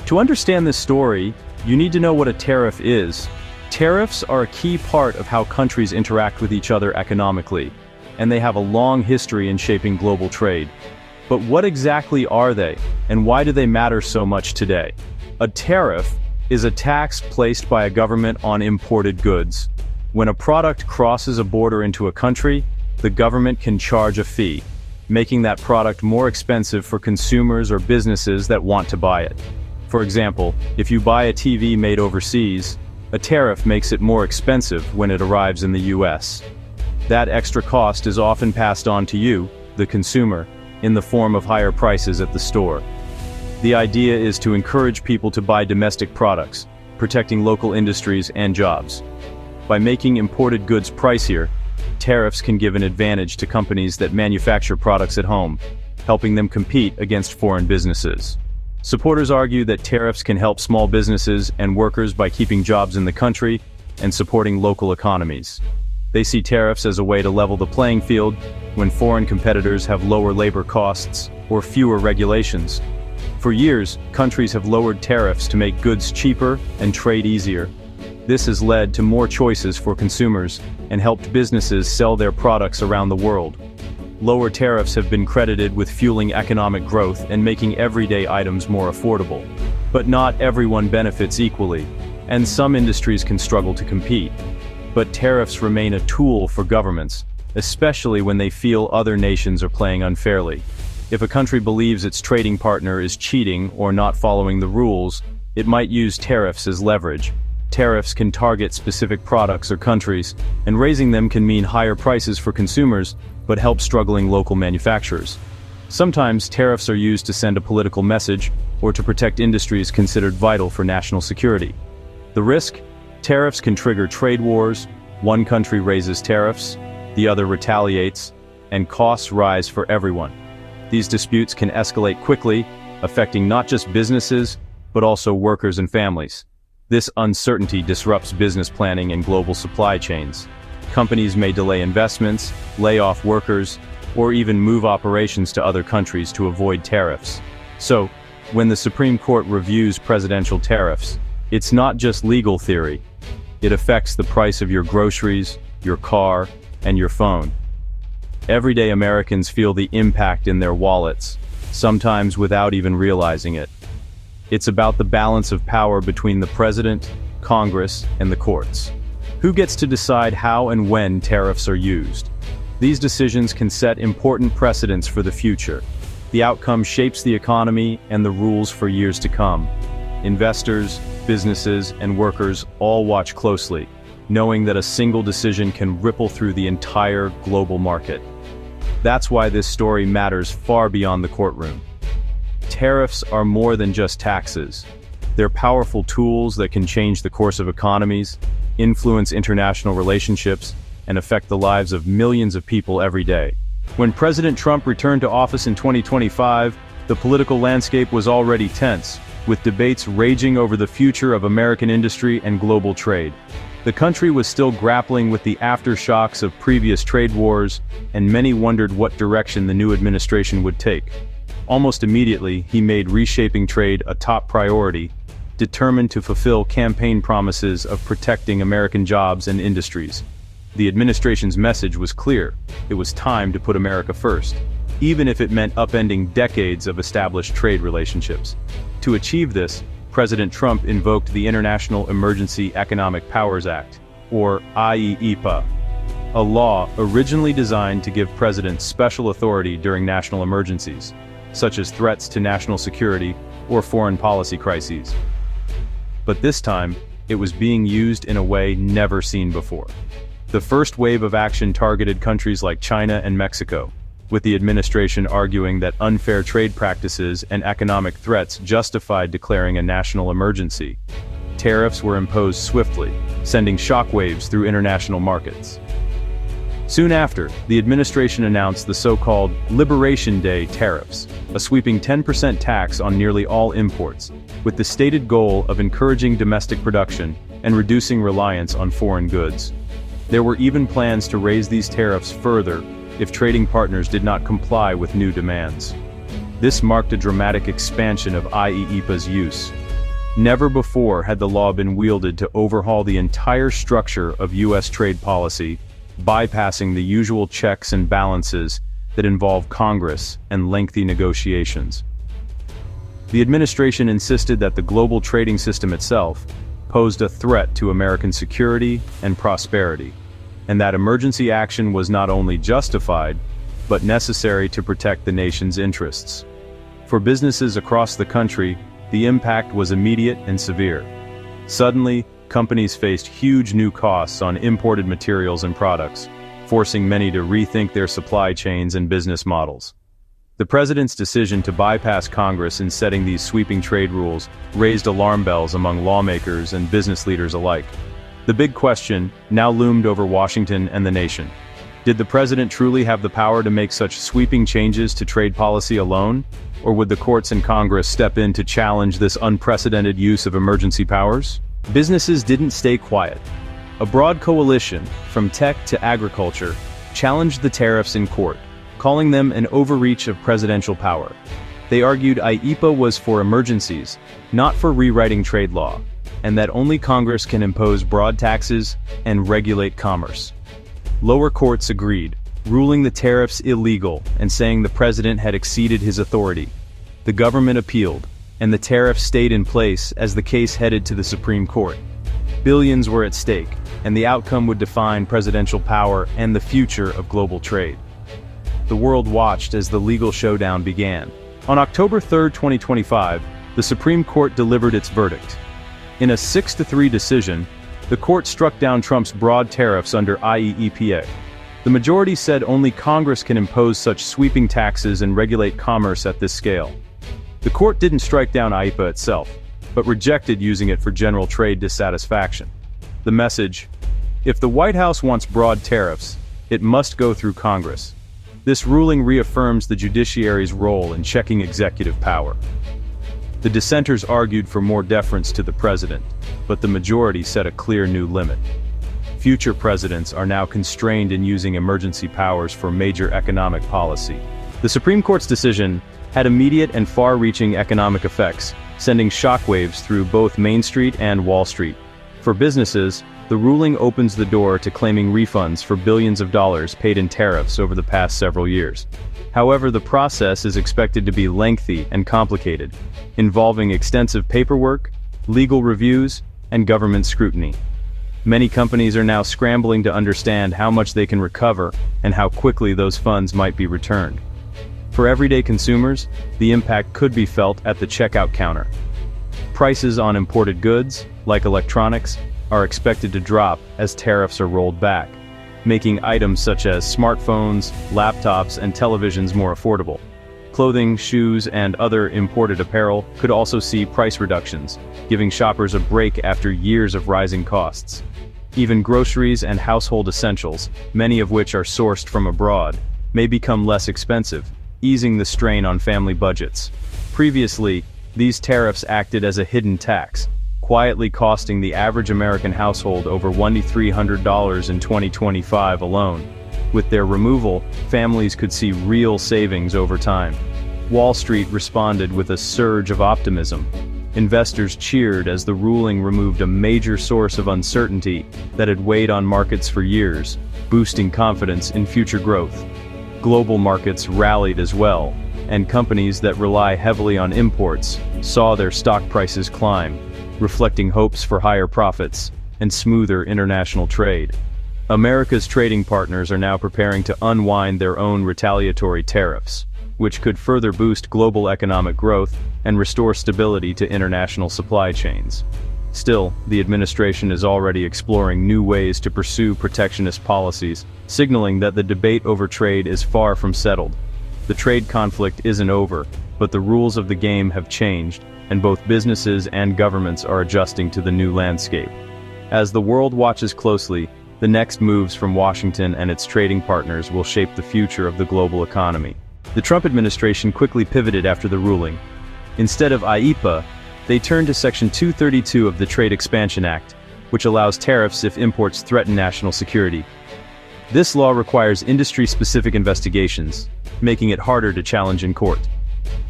To understand this story, you need to know what a tariff is. Tariffs are a key part of how countries interact with each other economically, and they have a long history in shaping global trade. But what exactly are they, and why do they matter so much today? A tariff is a tax placed by a government on imported goods. When a product crosses a border into a country, the government can charge a fee, making that product more expensive for consumers or businesses that want to buy it. For example, if you buy a TV made overseas, a tariff makes it more expensive when it arrives in the US. That extra cost is often passed on to you, the consumer, in the form of higher prices at the store. The idea is to encourage people to buy domestic products, protecting local industries and jobs. By making imported goods pricier, tariffs can give an advantage to companies that manufacture products at home, helping them compete against foreign businesses. Supporters argue that tariffs can help small businesses and workers by keeping jobs in the country and supporting local economies. They see tariffs as a way to level the playing field when foreign competitors have lower labor costs or fewer regulations. For years, countries have lowered tariffs to make goods cheaper and trade easier. This has led to more choices for consumers and helped businesses sell their products around the world. Lower tariffs have been credited with fueling economic growth and making everyday items more affordable. But not everyone benefits equally, and some industries can struggle to compete. But tariffs remain a tool for governments, especially when they feel other nations are playing unfairly. If a country believes its trading partner is cheating or not following the rules, it might use tariffs as leverage. Tariffs can target specific products or countries, and raising them can mean higher prices for consumers, but help struggling local manufacturers. Sometimes tariffs are used to send a political message or to protect industries considered vital for national security. The risk? Tariffs can trigger trade wars. One country raises tariffs, the other retaliates, and costs rise for everyone. These disputes can escalate quickly, affecting not just businesses, but also workers and families. This uncertainty disrupts business planning and global supply chains. Companies may delay investments, lay off workers, or even move operations to other countries to avoid tariffs. So, when the Supreme Court reviews presidential tariffs, it's not just legal theory. It affects the price of your groceries, your car, and your phone. Everyday Americans feel the impact in their wallets, sometimes without even realizing it. It's about the balance of power between the president, Congress, and the courts. Who gets to decide how and when tariffs are used? These decisions can set important precedents for the future. The outcome shapes the economy and the rules for years to come. Investors, businesses, and workers all watch closely, knowing that a single decision can ripple through the entire global market. That's why this story matters far beyond the courtroom. Tariffs are more than just taxes. They're powerful tools that can change the course of economies, influence international relationships, and affect the lives of millions of people every day. When President Trump returned to office in 2025, the political landscape was already tense, with debates raging over the future of American industry and global trade. The country was still grappling with the aftershocks of previous trade wars, and many wondered what direction the new administration would take. Almost immediately, he made reshaping trade a top priority, determined to fulfill campaign promises of protecting American jobs and industries. The administration's message was clear: it was time to put America first, even if it meant upending decades of established trade relationships. To achieve this, President Trump invoked the International Emergency Economic Powers Act, or IEEPA, a law originally designed to give presidents special authority during national emergencies, such as threats to national security or foreign policy crises. But this time, it was being used in a way never seen before. The first wave of action targeted countries like China and Mexico, with the administration arguing that unfair trade practices and economic threats justified declaring a national emergency. Tariffs were imposed swiftly, sending shockwaves through international markets. Soon after, the administration announced the so-called Liberation Day tariffs, a sweeping 10% tax on nearly all imports, with the stated goal of encouraging domestic production and reducing reliance on foreign goods. There were even plans to raise these tariffs further if trading partners did not comply with new demands. This marked a dramatic expansion of IEEPA's use, Never before had the law been wielded to overhaul the entire structure of U.S. trade policy, bypassing the usual checks and balances that involve Congress and lengthy negotiations. The administration insisted that the global trading system itself posed a threat to American security and prosperity, and that emergency action was not only justified, but necessary to protect the nation's interests. For businesses across the country, the impact was immediate and severe. Suddenly, companies faced huge new costs on imported materials and products, forcing many to rethink their supply chains and business models. The president's decision to bypass Congress in setting these sweeping trade rules raised alarm bells among lawmakers and business leaders alike. The big question now loomed over Washington and the nation. Did the president truly have the power to make such sweeping changes to trade policy alone? Or would the courts and Congress step in to challenge this unprecedented use of emergency powers? Businesses didn't stay quiet. A broad coalition, from tech to agriculture, challenged the tariffs in court, calling them an overreach of presidential power. They argued IEEPA was for emergencies, not for rewriting trade law, and that only Congress can impose broad taxes and regulate commerce. Lower courts agreed, ruling the tariffs illegal and saying the president had exceeded his authority. The government appealed, and the tariffs stayed in place as the case headed to the Supreme Court. Billions were at stake, and the outcome would define presidential power and the future of global trade. The world watched as the legal showdown began. On October 3, 2025, the Supreme Court delivered its verdict. In a 6-3 decision, the court struck down Trump's broad tariffs under IEEPA. The majority said only Congress can impose such sweeping taxes and regulate commerce at this scale. The court didn't strike down IEEPA itself, but rejected using it for general trade dissatisfaction. The message: if the White House wants broad tariffs, it must go through Congress. This ruling reaffirms the judiciary's role in checking executive power. The dissenters argued for more deference to the president, but the majority set a clear new limit. Future presidents are now constrained in using emergency powers for major economic policy. The Supreme Court's decision had immediate and far-reaching economic effects, sending shockwaves through both Main Street and Wall Street. For businesses, the ruling opens the door to claiming refunds for billions of dollars paid in tariffs over the past several years. However, the process is expected to be lengthy and complicated, involving extensive paperwork, legal reviews, and government scrutiny. Many companies are now scrambling to understand how much they can recover and how quickly those funds might be returned. For everyday consumers, the impact could be felt at the checkout counter. Prices on imported goods, like electronics, are expected to drop as tariffs are rolled back, making items such as smartphones, laptops, and televisions more affordable. Clothing, shoes, and other imported apparel could also see price reductions, giving shoppers a break after years of rising costs. Even groceries and household essentials, many of which are sourced from abroad, may become less expensive, easing the strain on family budgets. Previously, these tariffs acted as a hidden tax, quietly costing the average American household over $1,300 in 2025 alone. With their removal, families could see real savings over time. Wall Street responded with a surge of optimism. Investors cheered as the ruling removed a major source of uncertainty that had weighed on markets for years, boosting confidence in future growth. Global markets rallied as well, and companies that rely heavily on imports saw their stock prices climb, reflecting hopes for higher profits and smoother international trade. America's trading partners are now preparing to unwind their own retaliatory tariffs, which could further boost global economic growth and restore stability to international supply chains. Still, the administration is already exploring new ways to pursue protectionist policies, signaling that the debate over trade is far from settled. The trade conflict isn't over, but the rules of the game have changed, and both businesses and governments are adjusting to the new landscape. As the world watches closely, the next moves from Washington and its trading partners will shape the future of the global economy. The Trump administration quickly pivoted after the ruling. Instead of IEEPA, they turned to Section 232 of the Trade Expansion Act, which allows tariffs if imports threaten national security. This law requires industry-specific investigations, making it harder to challenge in court.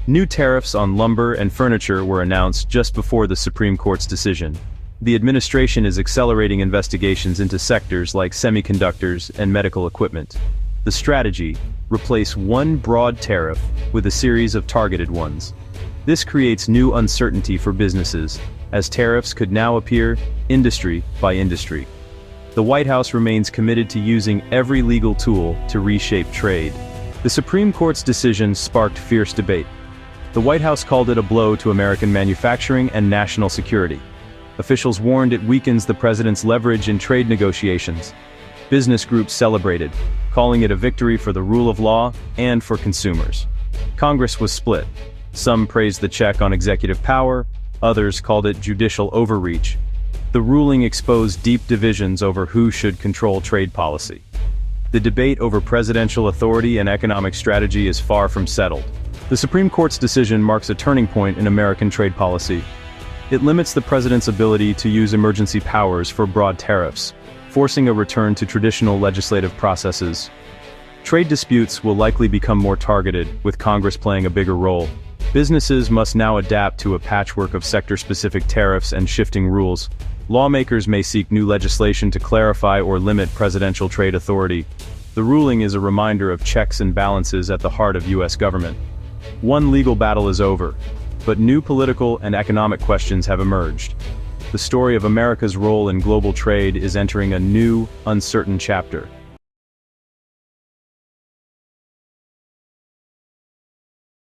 New tariffs on lumber and furniture were announced just before the Supreme Court's decision. The administration is accelerating investigations into sectors like semiconductors and medical equipment. The strategy: replace one broad tariff with a series of targeted ones. This creates new uncertainty for businesses, as tariffs could now appear industry by industry. The White House remains committed to using every legal tool to reshape trade. The Supreme Court's decision sparked fierce debate. The White House called it a blow to American manufacturing and national security. Officials warned it weakens the president's leverage in trade negotiations. Business groups celebrated, calling it a victory for the rule of law and for consumers. Congress was split. Some praised the check on executive power, others called it judicial overreach. The ruling exposed deep divisions over who should control trade policy. The debate over presidential authority and economic strategy is far from settled. The Supreme Court's decision marks a turning point in American trade policy. It limits the president's ability to use emergency powers for broad tariffs, forcing a return to traditional legislative processes. Trade disputes will likely become more targeted, with Congress playing a bigger role. Businesses must now adapt to a patchwork of sector-specific tariffs and shifting rules. Lawmakers may seek new legislation to clarify or limit presidential trade authority. The ruling is a reminder of checks and balances at the heart of U.S. government. One legal battle is over, but new political and economic questions have emerged. The story of America's role in global trade is entering a new, uncertain chapter.